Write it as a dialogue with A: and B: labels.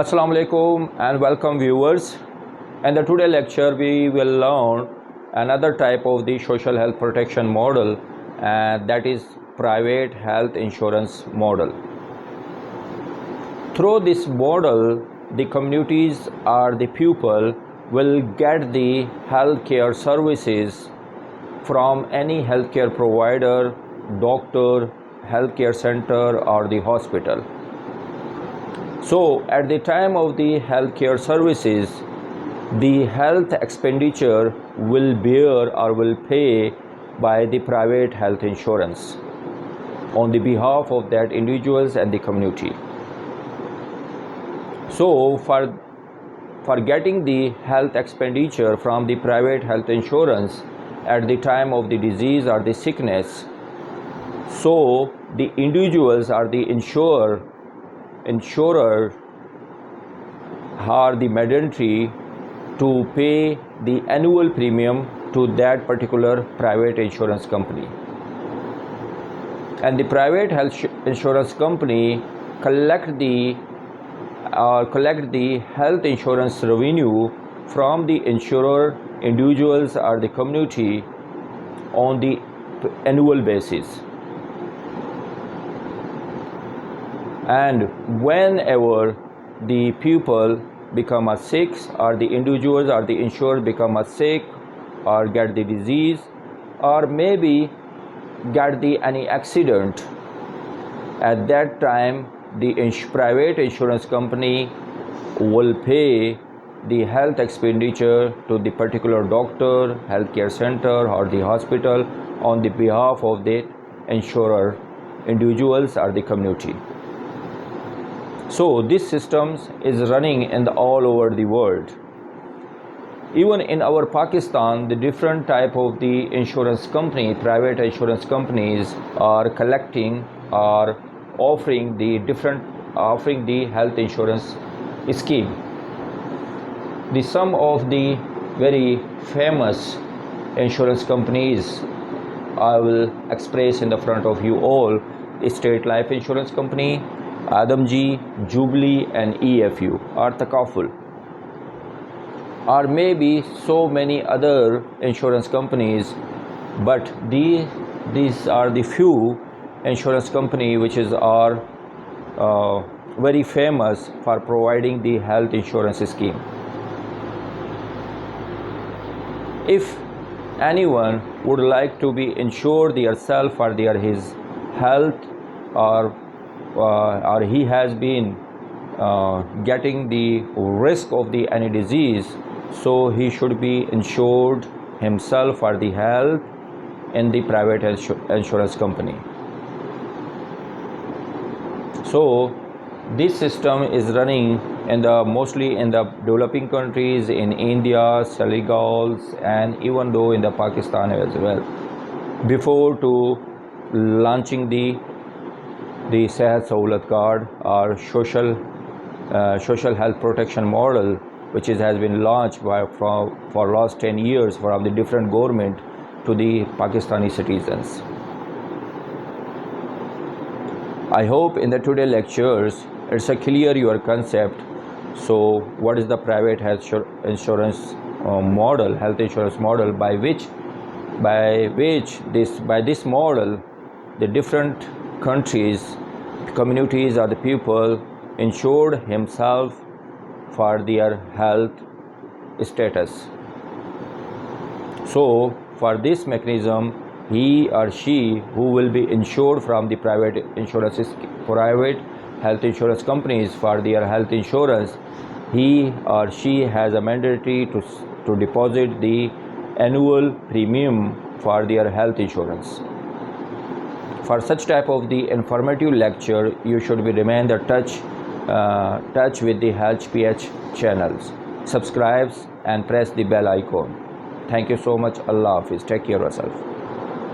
A: Assalamu alaikum and welcome viewers. In the today lecture we will learn another type of the social health protection model, and that is private health insurance model. Through this model, the communities or the people will get the healthcare services from any healthcare provider, doctor, healthcare center or the hospital. So at the time of the healthcare services, the health expenditure will bear or will pay by the private health insurance on the behalf of that individuals and the community. So for getting the health expenditure from the private health insurance at the time of the disease or the sickness, so the individuals or the insurer are the mandatory to pay the annual premium to that particular private insurance company, and the private health insurance company collect the health insurance revenue from the insurer, individuals or the community on the annual basis. And whenever the people become sick, or the individuals or the insured become sick or get the disease, or maybe get any accident, at that time the private insurance company will pay the health expenditure to the particular doctor, healthcare center or the hospital on the behalf of the insurer, individuals or the community. So this system is running in all over the world. Even in our Pakistan, the different type of the insurance company, private insurance companies are collecting or offering the health insurance scheme. Some of the very famous insurance companies I will express in the front of you all: State Life Insurance Company, Adamji, Jubilee and EFU or Takaful, or maybe so many other insurance companies, but these are the few insurance company which are very famous for providing the health insurance scheme. If anyone would like to be insured yourself for his health, or he has been getting the risk of any disease, so he should be insured himself for the health in the private insurance company. So this system is running mostly in the developing countries, in India, Senegal, and even though in the Pakistan as well. Before to launching the Sehat Sahulat card or social health protection model, which has been launched for last 10 years from the different government to the Pakistani citizens. I hope in the today lectures it's a clear your concept. So what is the private health insurance model, health insurance model, by this model the different countries, communities or the people insured himself for their health status. So for this mechanism, he or she who will be insured from the private health insurance companies for their health insurance, he or she has a mandatory to deposit the annual premium for their health insurance. For such type of the informative lecture, you should remain in touch with the Health PH channels. Subscribe and press the bell icon. Thank you so much. Allah Hafiz. Take care of yourself.